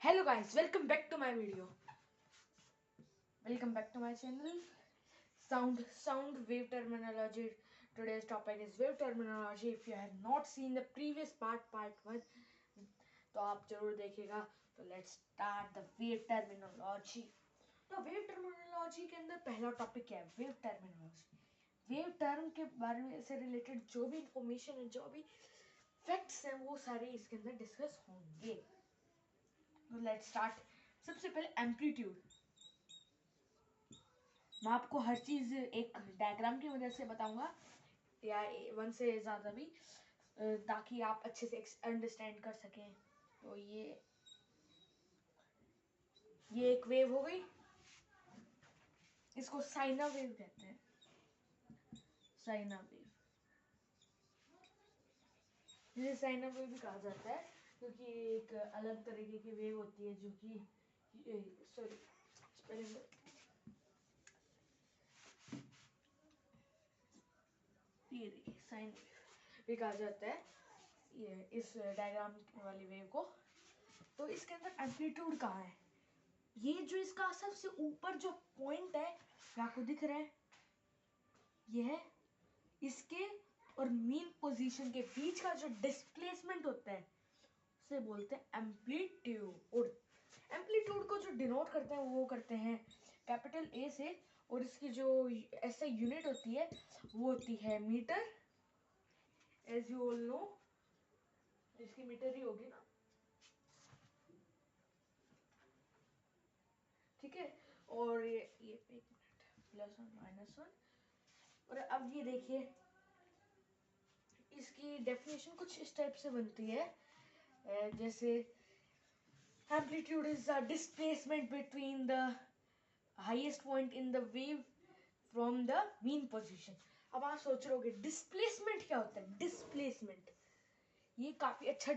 Hello guys, welcome back to my video. Welcome back to my channel. Sound wave terminology. Today's topic is wave terminology. If you have not seen the previous part 1, तो आप जरूर देखिएगा. तो let's start the wave terminology. तो wave terminology के अंदर पहला topic क्या है? wave terminology. wave term के बारे में से रिलेटेड जो भी इंफॉर्मेशन है, जो भी फैक्ट्स हैं, वो सारे इसके अंदर डिस्कस होंगे. Let's start. सबसे पहले एम्पलीट्यूड. मैं आपको हर चीज एक डायग्राम की मदद से बताऊंगा या वन से ज्यादा भी, ताकि आप अच्छे से अंडरस्टैंड कर सकें. तो ये एक वेव हो गई. इसको साइना वेव कहते हैं. साइना वेव, जिसे साइना वेव भी कहा जाता है, क्योंकि एक अलग तरीके की वेव होती है जो कि सॉरी साइन भी कहा जाता है ये इस डायग्राम वाली वेव को. तो इसके अंदर एम्पलीट्यूड कहाँ है? ये जो इसका सबसे ऊपर जो पॉइंट है, आपको दिख रहा है, ये है इसके और मीन पोजीशन के बीच का जो डिस्प्लेसमेंट होता है, उसे बोलते हैं एम्पलीट्यूड. एम्पलीट्यूड को जो डिनोट करते हैं वो करते हैं कैपिटल ए से, और इसकी जो ऐसा यूनिट होती है वो होती है meter. As you all know, इसकी मीटर ही होगी ना, ठीक है. और ये एक मिनट, +1 -1. और अब ये देखिए, इसकी डेफिनेशन कुछ इस टाइप से बनती है, जैसे amplitude is the displacement between the highest point in the wave from the mean position. अब आप सोच रहे होगे डिस्प्लेसमेंट क्या होता है. डिस्प्लेसमेंट ये काफी अच्छा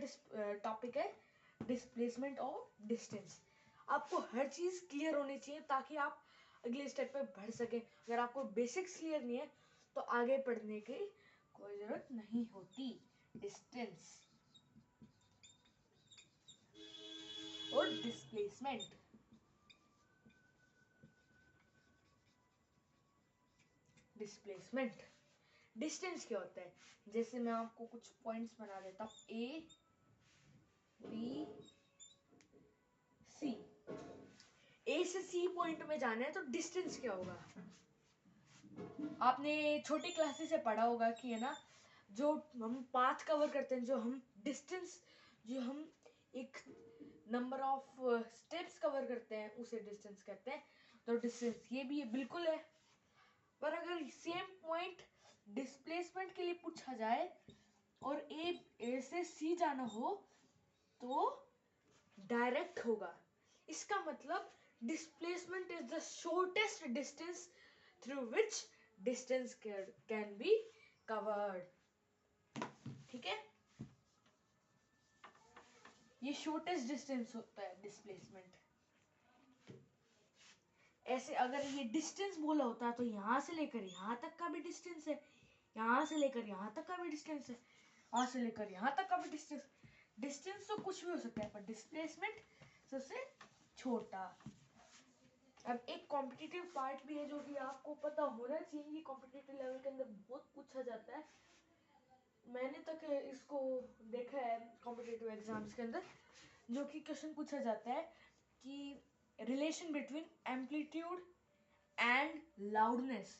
टॉपिक है. डिस्प्लेसमेंट और डिस्टेंस. आपको हर चीज क्लियर होनी चाहिए ताकि आप अगले स्टेप पे बढ़ सके. अगर आपको बेसिक्स क्लियर नहीं है तो आगे पढ़ने की कोई जरूरत नहीं होती. डिस्टेंस और डिस्प्लेसमेंट. डिस्प्लेसमेंट डिस्टेंस क्या होता है? जैसे मैं आपको कुछ पॉइंट्स बना देता हूँ, ए बी सी. ए से सी पॉइंट में जाना है तो डिस्टेंस क्या होगा? आपने छोटी क्लासेस से पढ़ा होगा कि है ना, जो हम पाथ कवर करते हैं, जो हम डिस्टेंस, जो हम एक नंबर ऑफ स्टेप्स कवर करते हैं, उसे डिस्टेंस कहते हैं. तो डिस्टेंस ये भी है, बिल्कुल है. पर अगर सेम पॉइंट डिस्प्लेसमेंट के लिए पूछा जाए और ए से सी जाना हो तो डायरेक्ट होगा. इसका मतलब displacement is the shortest distance through which distance can be covered. ठीक है, ये शॉर्टेस्ट डिस्टेंस होता है डिस्प्लेसमेंट. ऐसे अगर ये डिस्टेंस बोला होता तो यहां से लेकर यहां तक का भी डिस्टेंस है, यहां से लेकर यहां तक का भी डिस्टेंस है, यहां से लेकर यहां तक का भी डिस्टेंस. डिस्टेंस तो कुछ भी हो सकता है, पर डिस्प्लेसमेंट सबसे छोटा. अब एक कॉम्पिटिटिव पार्ट भी है जो कि आपको पता होना चाहिए. ये कॉम्पिटिटिव लेवल के अंदर बहुत पूछा जाता है. मैंने तक इसको देखा है कॉम्पिटिटिव एग्जाम्स के अंदर, जो कि क्वेश्चन पूछा जाता है कि relation between amplitude and loudness.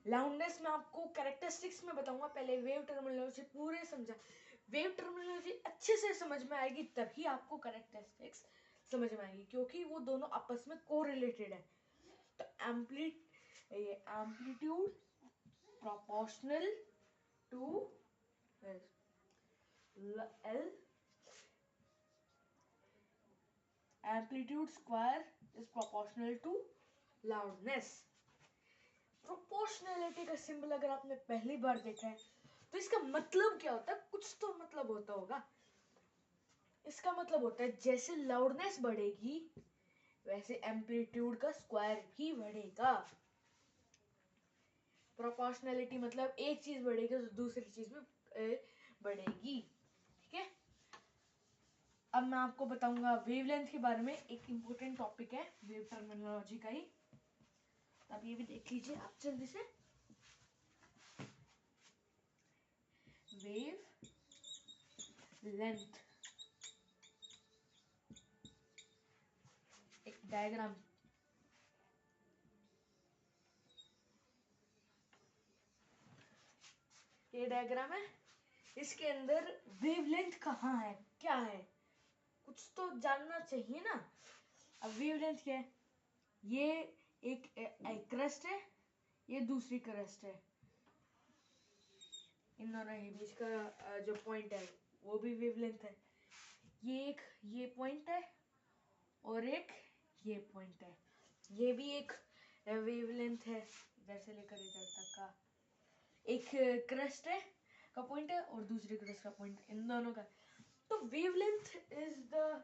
Loudness में आपको कैरेक्टरिस्टिक्स में बताऊंगा. पहले वेव टर्मिनोलॉजी पूरे समझा. वेव टर्मिनोलॉजी अच्छे से समझ में आएगी तभी आपको कैरेक्टरिस्टिक्स समझ में आएगी, क्योंकि वो दोनों आपस में कोरिलेटेड है. तो amplitude proportional to L, amplitude square is proportional to loudness. Proportionality का सिंबल अगर आपने पहली बार देखा है तो इसका मतलब क्या होता है? कुछ तो मतलब होता होगा. इसका मतलब होता है जैसे लाउडनेस बढ़ेगी वैसे एम्पलीट्यूड का स्क्वायर भी बढ़ेगा. प्रोपोर्शनैलिटी मतलब एक चीज बढ़ेगी तो दूसरी चीज में बढ़ेगी। ठीक है, अब मैं आपको बताऊंगा वेवलेंथ के बारे में। एक इम्पोर्टेंट टॉपिक है वेव टर्मिनोलॉजी का ही, अब ये भी देख लीजिए आप जल्दी से। वेव लेंथ, एक डायग्राम, ये डायग्राम है, इसके अंदर वेवलेंथ कहाँ है, क्या है, कुछ तो जानना चाहिए ना। अब वेवलेंथ क्या है, ये एक क्रस्ट है, ये दूसरी क्रस्ट है, इन दोनों के बीच का जो पॉइंट है वो भी वेवलेंथ है। ये एक ये पॉइंट है और एक ये पॉइंट है, ये भी एक वेवलेंथ है, इधर से लेकर इधर तक का। एक क्रस्ट है का पॉइंट है और दूसरी क्रस्ट का पॉइंट, इन दोनों का। तो wavelength is the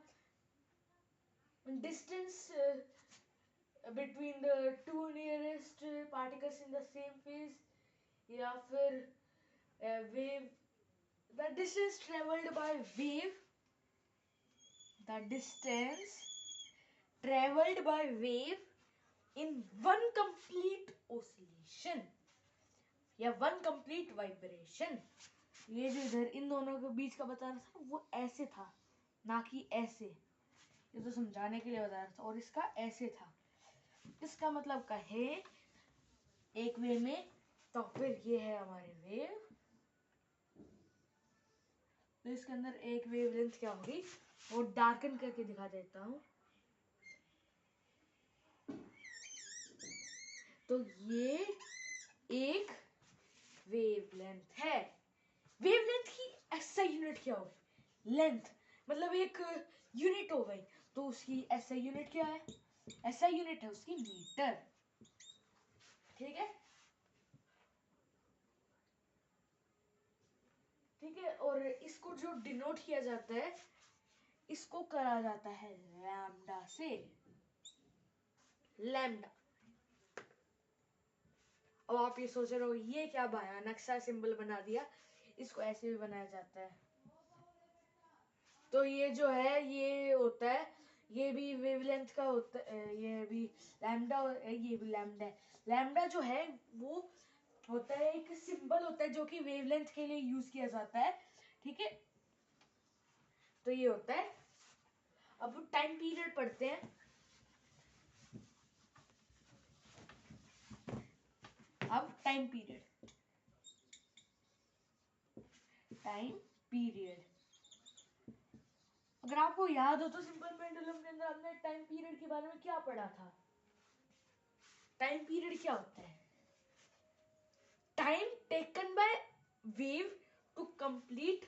distance between the two nearest particles in the same phase, या फिर wave, the distance traveled by wave, the distance traveled by wave in one complete oscillation या one complete vibration। ये जो इधर इन दोनों के बीच का बता रहा था वो ऐसे था, ना कि ऐसे, ये तो समझाने के लिए बता रहा था, और इसका ऐसे था। इसका मतलब कहे एक वे में, तो फिर ये है हमारी वेव, तो इसके अंदर एक वेवलेंथ क्या होगी वो डार्कन करके दिखा देता हूँ। तो ये एक वेवलेंथ है। वेवलेंथ की ऐसा यूनिट क्या होगी, लेंथ, मतलब एक यूनिट हो गई, तो उसकी ऐसा यूनिट क्या है, ऐसा यूनिट है उसकी मीटर। ठीक है, ठीक है, और इसको जो डिनोट किया जाता है, इसको करा जाता है लैम्डा से, लैम्डा। अब आप ये सोच रहे हो ये क्या भयानक सा सिंबल बना दिया, इसको ऐसे भी बनाया जाता है। तो ये जो है ये होता है, ये भी वेवलेंथ का होता है, ये भी लैम्डा, ये भी लैम्डा है। लैम्डा जो है वो होता है एक सिंबल होता है जो कि वेवलेंथ के लिए यूज किया जाता है। ठीक है, तो ये होता है। अब टाइम पीरियड पढ़ते हैं। अब टाइम पीरियड, टाइम पीरियड अगर आपको याद हो तो सिंपल पेंडुलम के अंदर हमने टाइम पीरियड के बारे में क्या पढ़ा था। टाइम पीरियड क्या होता है, time taken by wave to complete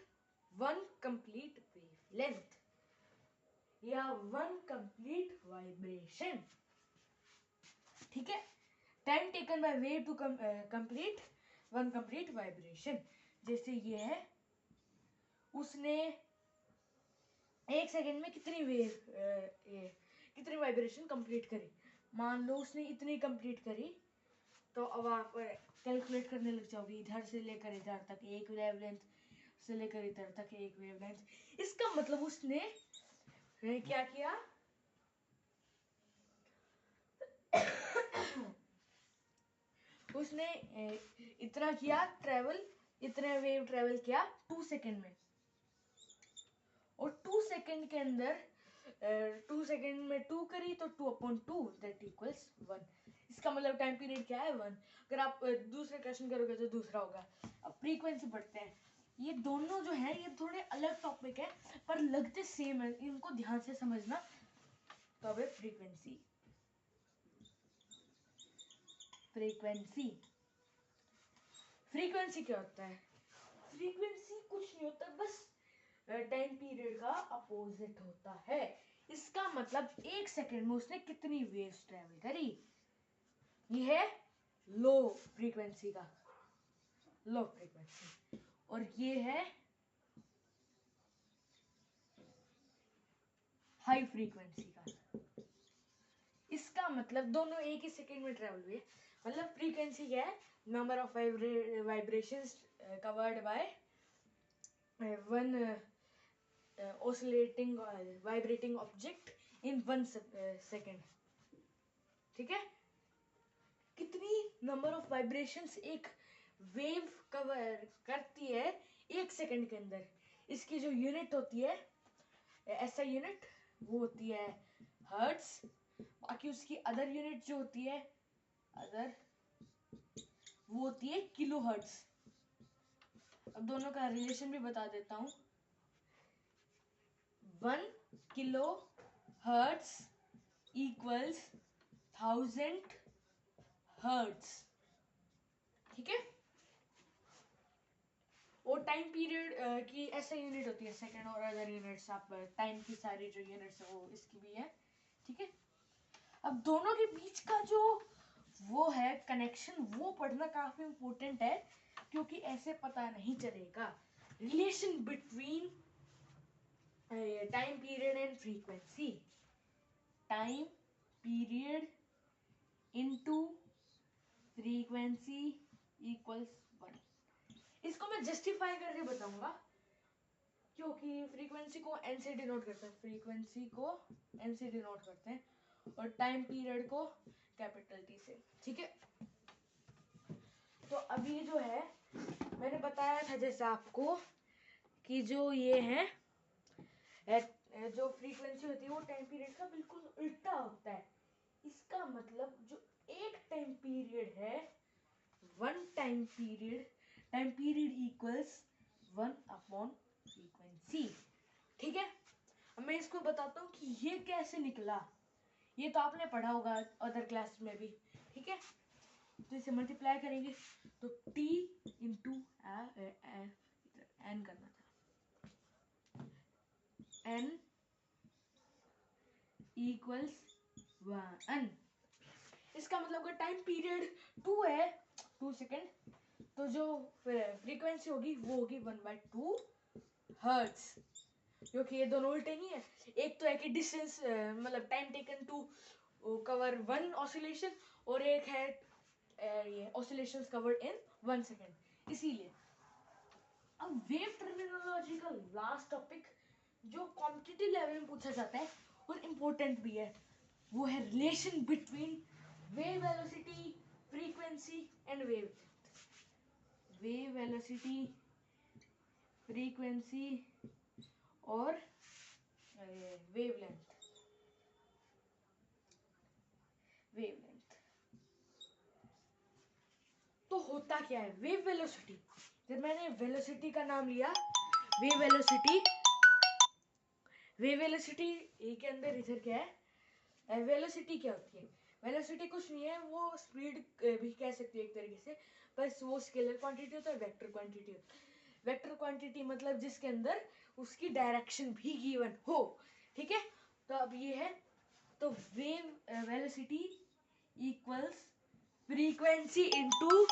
one complete wavelength या वन कंप्लीट वाइब्रेशन। ठीक है, time taken by wave to complete one complete vibration. जैसे ये है, उसने एक सेकंड में कितनी वेव कितनी वाइब्रेशन कंप्लीट करी, मान लो उसने इतनी कंप्लीट करी, तो अब आप कैलकुलेट करने लग जाओगे, इधर से लेकर इधर तक एक वेवलेंथ से लेकर इधर तक एक वेवलेंथ। इसका मतलब उसने क्या किया उसने इतना किया ट्रेवल, इतना वेव ट्रेवल किया 2 सेकंड में, और 2 सेकंड के अंदर 2 सेकंड में 2 करी तो 2/2 दैट इक्वल्स 1। इसका मतलब टाइम पीरियड क्या है 1। अगर आप दूसरे क्वेश्चन करोगे तो दूसरा होगा। अब फ्रीक्वेंसी पढ़ते हैं। ये दोनों जो है ये थोड़े अलग टॉपिक है पर लगते सेम है, इनको ध्यान से समझना। तो अब फ्रीक्वेंसी, फ्रीक्वेंसी फ्रीक्वेंसी क्या होता है, फ्रीक्वेंसी कुछ नहीं होता, बस टाइम पीरियड का अपोजिट होता है। इसका मतलब एक सेकंड में उसने कितनी वेव्स ट्रेवल करी, ये है लो फ्रीक्वेंसी का, लो फ्रीक्वेंसी, और ये है हाई फ्रीक्वेंसी का। इसका मतलब दोनों एक ही सेकंड में ट्रेवल हुए। मतलब फ्रीक्वेंसी क्या है, number of vibrations covered by one oscillating vibrating object in 1 second. ठीक है, कितनी नंबर ऑफ वाइब्रेशंस एक वेव कवर करती है 1 सेकंड के अंदर, इसकी जो यूनिट होती है ऐसा यूनिट वो होती है हर्ट्स, बाकी उसकी अदर यूनिट जो होती है अदर वो होती है किलो हर्ट्स। अब दोनों का रिलेशन भी बता देता हूँ। 1 किलो हर्ट्स इक्वल्स 1000 हर्ट्स। ठीक है, और टाइम पीरियड की ऐसा यूनिट होती है सेकंड, और अदर यूनिट्स आप टाइम की सारी जो यूनिट्स है वो इसकी भी है। ठीक है, अब दोनों के बीच का जो वो है कनेक्शन वो पढ़ना काफी इम्पोर्टेंट है, क्योंकि ऐसे पता नहीं चलेगा relation between time period and frequency. Time period into frequency equals 1। इसको मैं जस्टिफाई करके बताऊंगा, क्योंकि फ्रीक्वेंसी को एन से डिनोट करते हैं, फ्रीक्वेंसी को एन से डिनोट करते हैं, और टाइम पीरियड को कैपिटल टी से। ठीक है, तो अभी ये जो है मैंने बताया था जैसे आपको कि जो ये है जो फ्रीक्वेंसी होती है वो टाइम पीरियड का बिल्कुल उल्टा होता है। इसका मतलब जो एक टाइम पीरियड है, one time period equals 1 upon frequency. ठीक है, अब मैं इसको बताता हूँ कि ये कैसे निकला। ये तो आपने पढ़ा होगा अदर क्लास में भी। ठीक है, तो इसे मल्टीप्लाई करेंगे तो t इंटू एन करना था, n इक्वल्स 1। इसका मतलब अगर टाइम पीरियड 2 है 2 सेकेंड, तो जो फ्रीक्वेंसी होगी वो होगी 1/2 हर्ट्स, क्योंकि ये दोनों उल्टे नहीं है। एक तो है कि डिस्टेंस मतलब time taken to cover 1 oscillation, और एक है ये ऑसिलेशंस कवर्ड इन 1 सेकेंड। इसीलिए अब वेव टर्मिनोलॉजी का लास्ट टॉपिक जो कॉम्पिटिटिव लेवल में पूछा जाता है और इम्पोर्टेंट भी है, वो है relation between wave velocity, frequency and wave velocity, frequency और वेवलेंथ। तो होता क्या है वेव वेलोसिटी? जब मैंने वेलोसिटी का नाम लिया, वेव वेलोसिटी के अंदर इधर क्या है, वेलोसिटी क्या होती है? वेलोसिटी कुछ नहीं है, वो स्पीड भी कह सकते हैं एक तरीके से, बस वो स्केलर क्वांटिटी होता है, वेक्टर क्वांटिटी होता है। वेक्टर क्वांटिटी मतलब जिसके अंदर उसकी डायरेक्शन भी गिवन हो। ठीक है, तो अब ये है, तो wave velocity equals frequency into